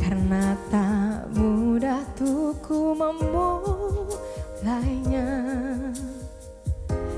karena tak mudah tuh ku memulainya.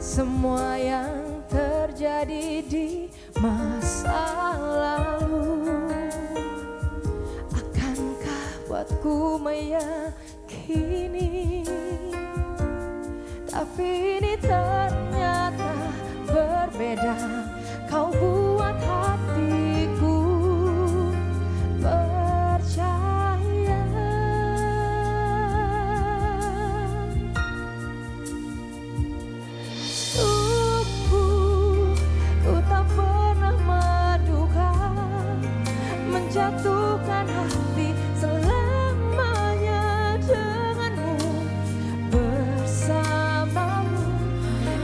Semua yang terjadi di masa lalu akankah buatku meyakini, tapi ini ternyata berbeda. Kau buat hatiku percaya. Sungguh ku tak pernah menduga menjatuhkan hati selamanya denganmu bersamamu.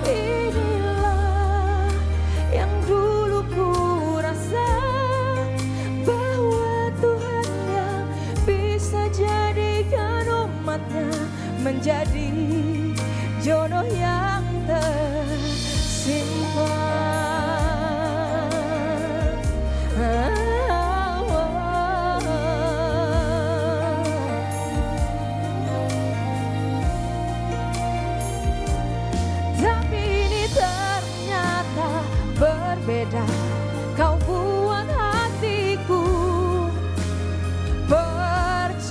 Inilah yang dulu ku rasa, bahwa Tuhan yang bisa jadikan umatnya menjadi jodoh yang tersimpan. Tapi ini ternyata berbeda. Kau buat hatiku percaya.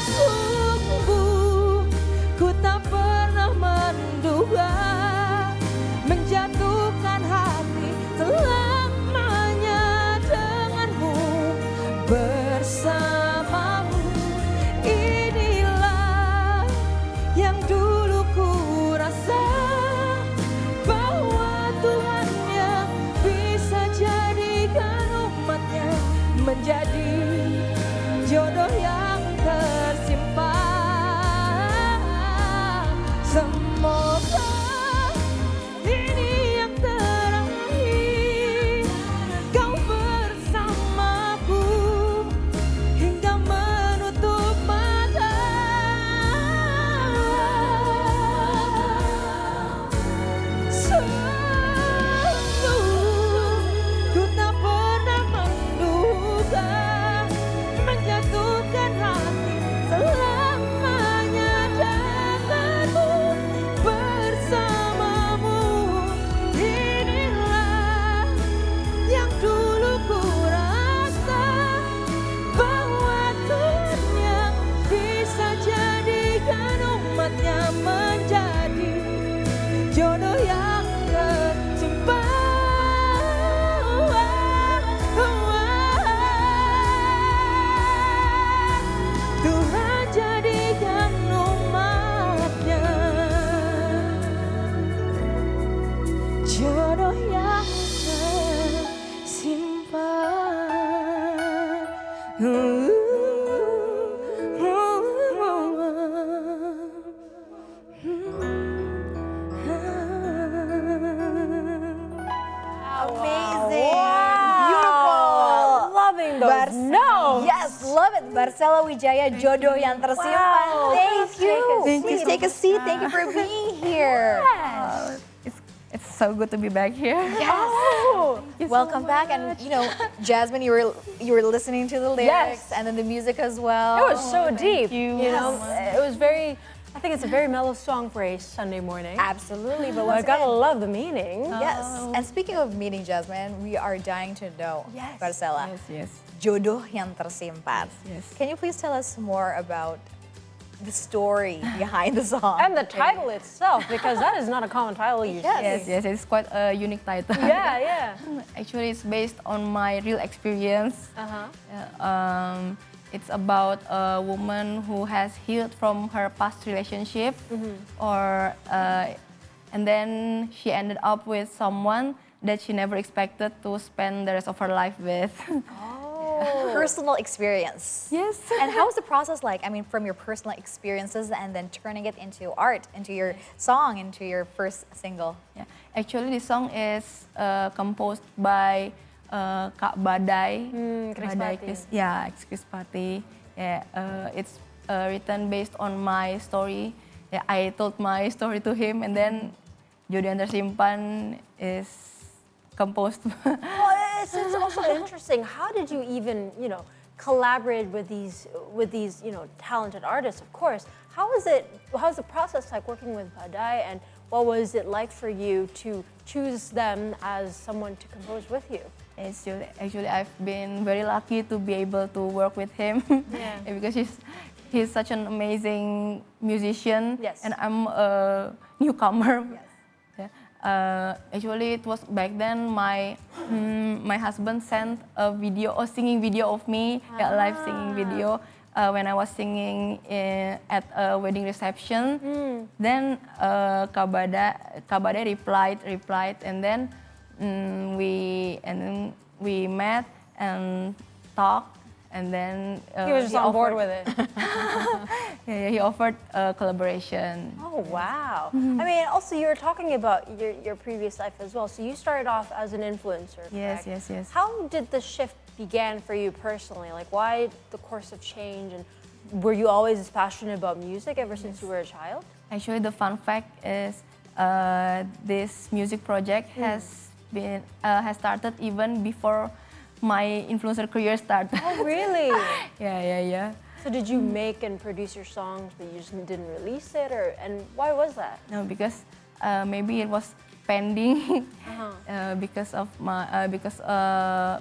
Sungguh ku tak pernah menduga menjatuhkan hati selamanya denganmu bersamamu. Inilah yang dulu ku rasa, bahwa Tuhan yang bisa jadikan umatnya menjadi jodoh yang tersimpan. Semoga ini yang terakhir kau bersamaku hingga menutup mata. Sungguh ku tak pernah menduga menjatuhkan hati selamanya denganmu bersamamu. Inilah yang dulu ku rasa, bahwa Tuhan yang bisa jadikan umatnya menjadi jodoh yang tersimpan. Tuhan jadikan umatnya jodoh yang tersimpan. Amazing. Wow. Beautiful. Loving those notes. Yes, love it. Varcella Wijaya, jodoh yang tersimpan. Wow. Thank you. Please Take a seat. Thank you for being here. It's so good to be back here. Yes. Oh, Welcome back. And you know, Jasmine, you were listening to the lyrics Yes. and then the music as well. it was so deep. you. You know, it was very. I think it's a very mellow song for a Sunday morning. Absolutely. But I once gotta again, love the meaning. yes. And speaking of meaning, Jasmine, we are dying to know, Yes. Varcella, Yes. jodoh yang tersimpan. Yes. Can you please tell us more about the story behind the song? And the title itself, because that is not a common title usually. Yes. It's quite a unique title. Yeah. Actually, it's based on my real experience. Uh-huh. It's about a woman who has healed from her past relationship, and then she ended up with someone that she never expected to spend the rest of her life with. Personal experience. Yes. And how was the process like? I mean, from your personal experiences and then turning it into art, into your song, into your first single. Yeah. Actually, this song is composed by Kak Badai. Krispati. Krispati. Yeah, it's written based on my story. Yeah, I told my story to him, and then Jodoh yang Tersimpan is composed. it's also interesting. How did you even, collaborate with these, talented artists? Of course. How's the process like working with Wijaya, and what was it like for you to choose them as someone to compose with you? Actually, I've been very lucky to be able to work with him. Yeah. Because he's such an amazing musician. Yes. And I'm a newcomer. Yes. Yeah. Actually, it was back then my husband sent a singing video of me, a live singing video. When I was singing at a wedding reception, then Kabada replied, and then we met and talked, and then He was just on board with it. Yeah, he offered a collaboration. Oh, wow. I mean, also you were talking about your previous life as well. So you started off as an influencer, correct? Yes. How did the shift began for you personally? Like, why the course of change, and were you always as passionate about music ever since you were a child? Actually, the fun fact is this music project has started even before my influencer career started. Oh, really? Yeah. So did you make and produce your songs, but you just didn't release it, and why was that? No, because maybe it was pending because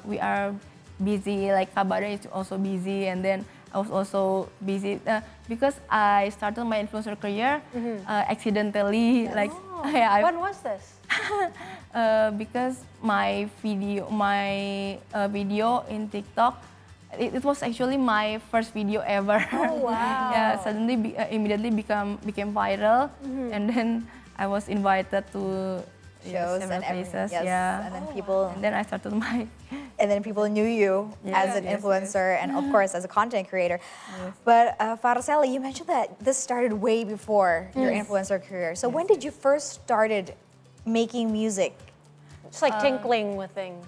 we are busy. Like Kabada is also busy, and then I was also busy because I started my influencer career accidentally. Like, when was this? because my video in TikTok, it was actually my first video ever. Oh, wow. Yeah, suddenly immediately became viral, and then I was invited to Shows several and everything. places. Yes. Yeah, And then people. and then I started my. And then people knew you as an influencer and of course as a content creator. But Varcella, you mentioned that this started way before your influencer career. So when did you first started making music? Just like tinkling with things.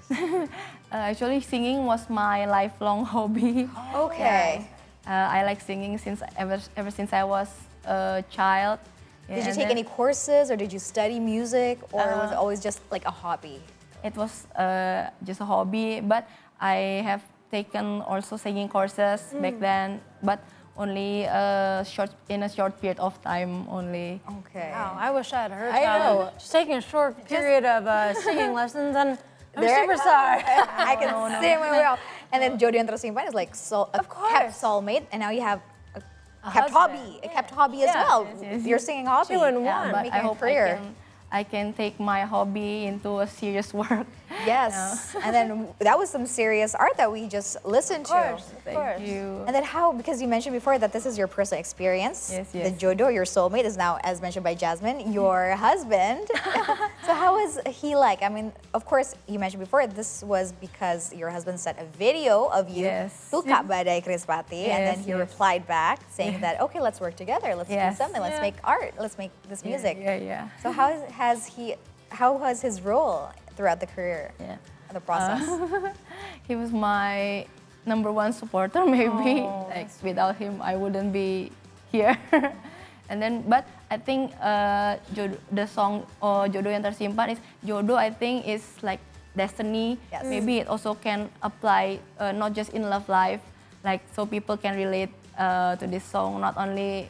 Actually, singing was my lifelong hobby. Okay. I like singing ever since I was a child. Yeah, Did you and take then any courses or did you study music or was it always just like a hobby? It was just a hobby, but I have taken also singing courses back then, but only in a short period of time only. Okay. Wow, I wish I had her I talent. know. Just taking a short period of singing lessons, and I'm a There- superstar. I can sing really well. And then Jodoh yang tersimpan is like a kept course. soulmate, and now you have a kept husband. hobby, a kept hobby as well. Yes. Your singing hobby. Two in Yeah, one. but Making I a hope career. I can take my hobby into a serious work. Yes. And then that was some serious art that we just listened Of course, to. of Thank course. you. And then how, because you mentioned before that this is your personal experience. Yes. The Jodoh, your soulmate, is now, as mentioned by Jasmine, your husband. So how was he like? I mean, of course, you mentioned before, this was because your husband sent a video of you Yes. to Kak Badai Krispati, and then Yes, he yes. replied back saying that, okay, let's work together, let's do Yes. something, let's make art, let's make this music. Yeah. So how was his role throughout the career, Yeah. the process? He was my #1 supporter, maybe. Like without him, I wouldn't be here. And then, but I think the song Jodoh yang tersimpan is Jodoh. I think is like destiny. Yes. Maybe it also can apply not just in love life, like so people can relate to this song not only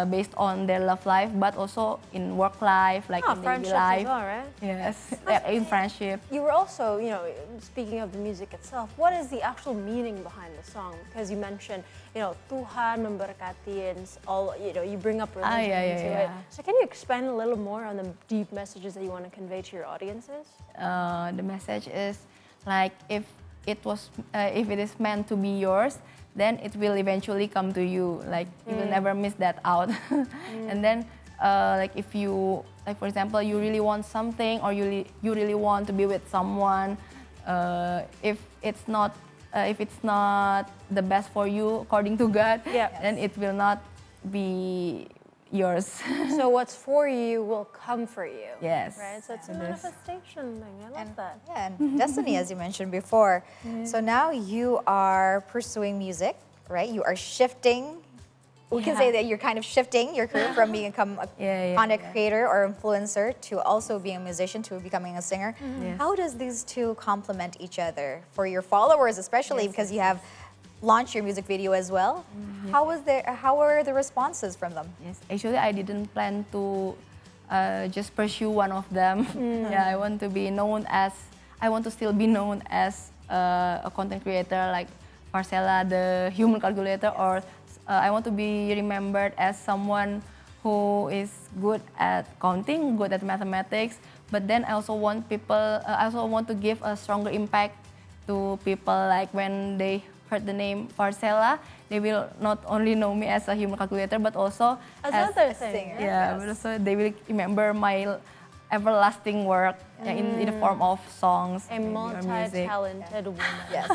based on their love life, but also in work life, like in daily friendships life. as well, right? Yes, yeah, in friendship. You were also, speaking of the music itself, what is the actual meaning behind the song? Because you mentioned, Tuhan memberkati and all, you bring up religion into it. yeah. So can you expand a little more on the deep messages that you want to convey to your audiences? The message is like if it is meant to be yours, then it will eventually come to you. Like you will never miss that out. And then like if you, like for example, you really want something or you really want to be with someone, if it's not the best for you according to God, then it will not be yours. So what's for you will come for you. Yes. Right? So it's a It is. manifestation thing. I love that. Yeah, and destiny, as you mentioned before. So now you are pursuing music, right? You are shifting we can say that you're kind of shifting your career from become a content creator or influencer to also being a musician to becoming a singer. Yes. How does these two complement each other for your followers, especially because you have launched your music video as well? How were the responses from them? Yes, actually, I didn't plan to just pursue one of them. Yeah, I want to be known as, I want to still be known as a content creator like Varcella, the human calculator, or I want to be remembered as someone who is good at counting, good at mathematics. But then I also want people, I also want to give a stronger impact to people. Like when they heard the name Varcella, they will not only know me as a human calculator, but also As as another a thing. singer. Yeah, but also they will remember my everlasting work in the form of songs A maybe, or music. multi-talented woman. Yes.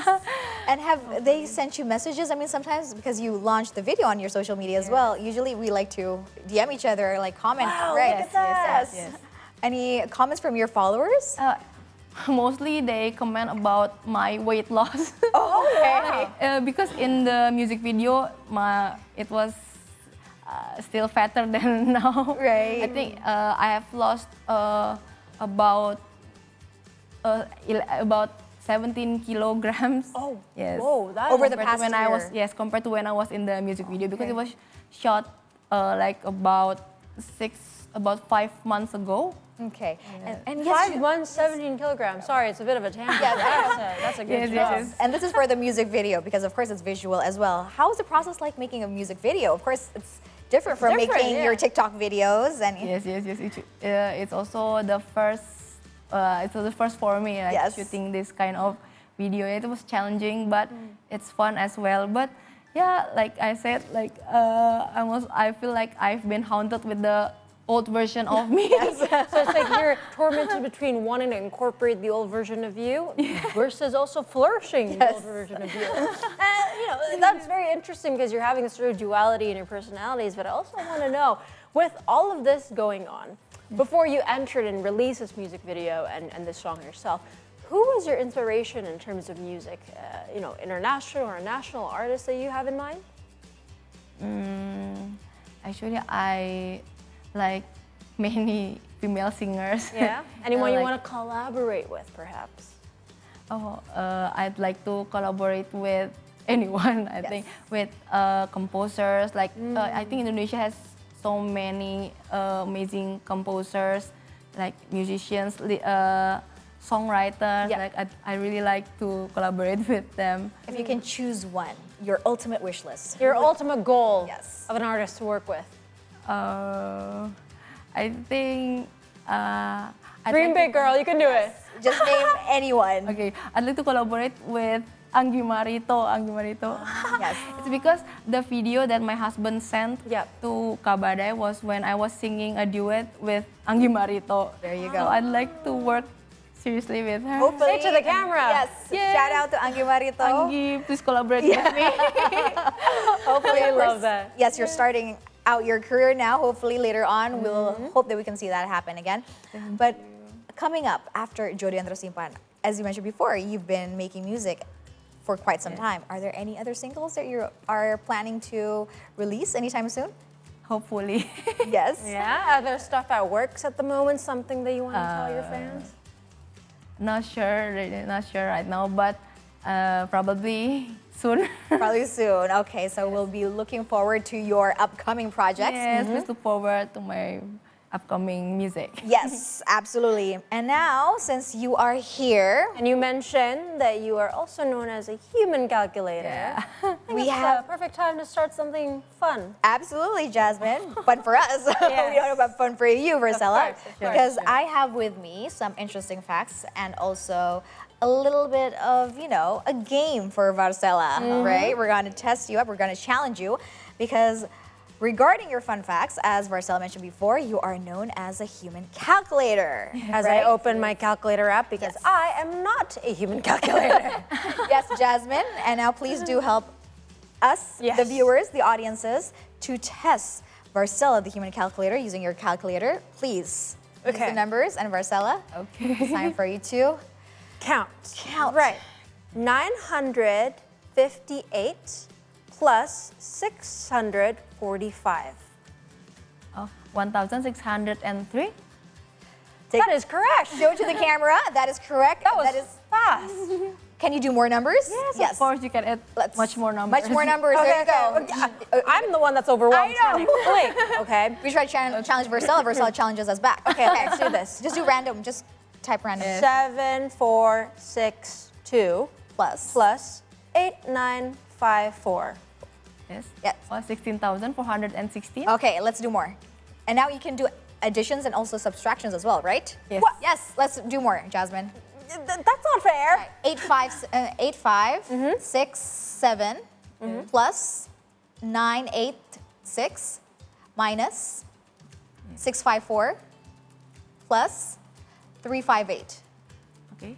And have they sent you messages? I mean, sometimes because you launched the video on your social media as well, usually we like to DM each other, like comment, Wow, right? look at that. Yes. Any comments from your followers? Mostly they comment about my weight loss. Oh, okay. Because in the music video, it was still fatter than now. Right. I think I have lost about 17 kilograms. Oh, yes. Whoa, that Over the Compared past to when I was, year. yes, compared to when I was in the music video, because Okay. it was shot like about 5 months ago. Okay. And yes, 5 months, 17 kilograms. Sorry, it's a bit of a tangent. Yeah, That's a good Yes, job. yes, yes. and this is for the music video because of course it's visual as well. How is the process like making a music video? Of course, it's different from different, making yeah. your TikTok videos and Yes. It's also the first. It's the first for me, like Yes. shooting this kind of video. It was challenging, but it's fun as well. But yeah, like I said, like I feel like I've been haunted with the old version of me. So it's like you're tormented between wanting to incorporate the old version of you versus also flourishing the old version of you. And you know, that's very interesting because you're having a sort of duality in your personalities. But I also want to know, with all of this going on, before you entered and released this music video and this song yourself, who was your inspiration in terms of music? You know, international or national artists that you have in mind? Actually, I like many female singers. Yeah. Anyone you Like- want to collaborate with, perhaps? I'd like to collaborate with anyone. I think with composers. Like I think Indonesia has so many amazing composers, like musicians, songwriters. Yeah. Like I really like to collaborate with them. if you can choose one, your ultimate wish list. Your ultimate goal Yes. of an artist to work with? I think. I'd Dream like big, girl. You can do it. Just name anyone. Okay, I'd like to collaborate with Anggi Marito. Yes. It's because the video that my husband sent Yep. to Kabadai was when I was singing a duet with Anggi Marito. There you So go. I'd like to work seriously with her. Hopefully, Say to the camera. Yes. Yes. Shout out to Anggi Marito. Anggi, please collaborate with me. Hopefully, I of love course, that. Yes, you're starting out your career now. Hopefully, later on, we'll hope that we can see that happen again. But coming up after Jodi Antara Simpan, as you mentioned before, you've been making music for quite some time. Are there any other singles that you are planning to release anytime soon? Hopefully. Yes. Yeah. Are there stuff at works at the moment? Something that you want to tell your fans? Not sure right now, but probably soon. Probably soon. Okay, so we'll be looking forward to your upcoming projects. Yes, please look forward to my upcoming music. Yes, absolutely. And now, since you are here, And you mentioned that you are also known as a human calculator. Yeah. I think We it's have- a perfect time to start something fun. absolutely, Jasmine. Fun for us. We don't know about fun for you, Varcella. Of course, Because I have with me some interesting facts and also a little bit of, a game for Varcella, right? We're going to test you up. We're going to challenge you because regarding your fun facts, as Varcella mentioned before, you are known as a human calculator. As right? I open my calculator app because Yes. I am not a human calculator. Yes, Jasmine. And now please do help us, Yes. the viewers, the audiences, to test Varcella, the human calculator, using your calculator. Please use Okay. the numbers, and Varcella, Okay. it's time for you to Count. Count. Right. 958 plus 645. Oh, 1,603. That is correct. Show to the camera. That is correct. That is fast. Can you do more numbers? Yes, of course, you can add much more numbers. Much more numbers. There you go. I'm the one that's overwhelmed. I know. Trying to blink, okay. We try to challenge Varcella. Varcella challenges us back. Okay, let's do this. Just do random. Just type random. 7462 plus 8954. Yes. Yes. 16,416. Okay, let's do more. And now you can do additions and also subtractions as well, right? Yes. Yes, let's do more, Jasmine. That's not fair. 8567 plus 986 minus 654 plus 358. Okay.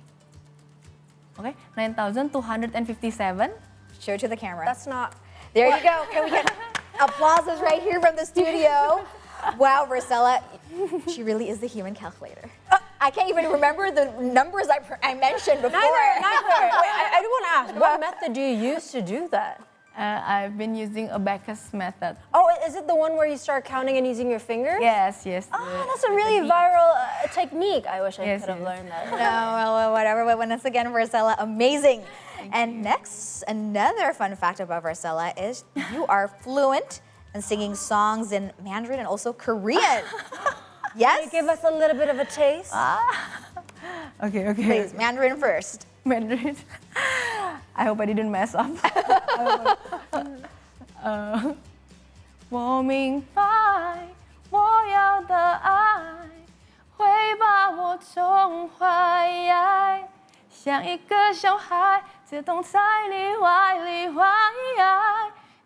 Okay. 9,257. Show to the camera. That's not. There you go. Can we get applauses right here from the studio? Wow, Varcella, she really is the human calculator. I can't even remember the numbers I mentioned before. Neither. Wait, I do want to ask, what method do you use to do that? I've been using a Backus method. Oh, is it the one where you start counting and using your fingers? Yes, yes. Oh, that's a really viral technique. I wish I Yes, could have yes. learned that. No, well, whatever. But once again, Varcella, amazing. And next, another fun fact about Varcella is you are fluent in singing songs in Mandarin and also Korean. Yes? Can you give us a little bit of a taste? Okay, okay. Please, Mandarin first. Mandarin. I hope I didn't mess up. 我明白，我要的爱会把我宠坏，像一个小孩自动在你怀里怀。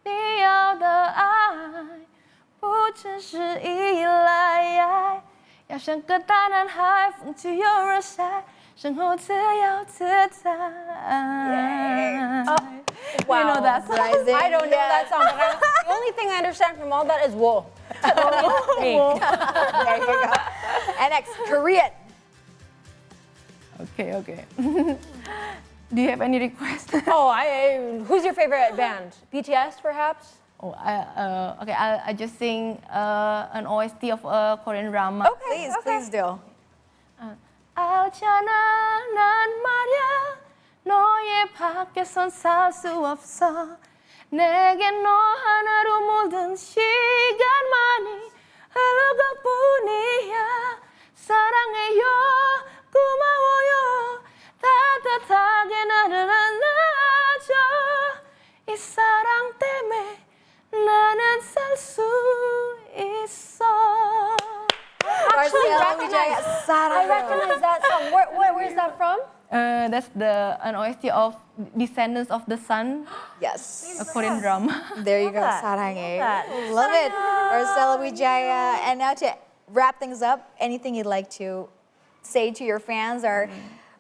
你要的爱不只是依赖，要像个大男孩，风起又日晒。生活自由自在。Wow. You know that song? Rising. I don't know that song, but the only thing I understand from all that is wool. Me. There you go. And next, Korean. Okay, okay. Do you have any request? Oh, who's your favorite band? BTS, perhaps? Oh, okay. I just sing an OST of a Korean drama. Please, please do. 알잖아 난 말야 너의 밖에선 살 수 없어 내게 너 하나로 모든 시간만이 흐르고 뿐이야 사랑해요 고마워요 따뜻하게 나를 안아줘 이 사랑 때문에 나는 살 수 있어. Actually, Wijaya, I recognize that song. Where's that from? That's an OST of Descendants of the Sun, Yes. a Korean drama. There you go, that. 사랑해. Love that. Love it. Varcella, Wijaya. And now to wrap things up, anything you'd like to say to your fans or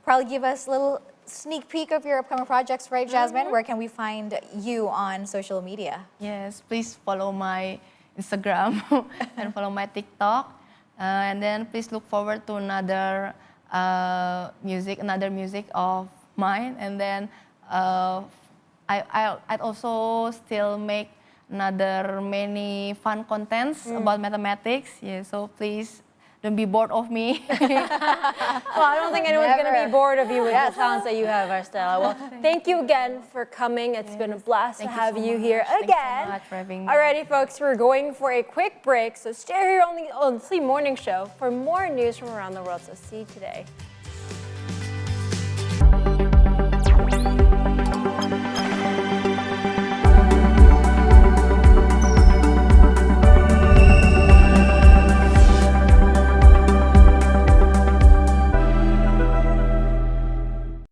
probably give us a little sneak peek of your upcoming projects, right, Jasmine? Where can we find you on social media? Yes, please follow my Instagram and follow my TikTok. And then please look forward to another music of mine. And then I'd also still make another many fun contents about mathematics. Yeah, so please don't be bored of me. Well, I don't think anyone's going to be bored of you with the talents that you have, Varcella. Well, thank you again for coming. It's been a blast to have you here Thank you so again. much for having me. Alrighty, folks, we're going for a quick break. So stay here only on the Sleep Morning Show for more news from around the world. So see you today.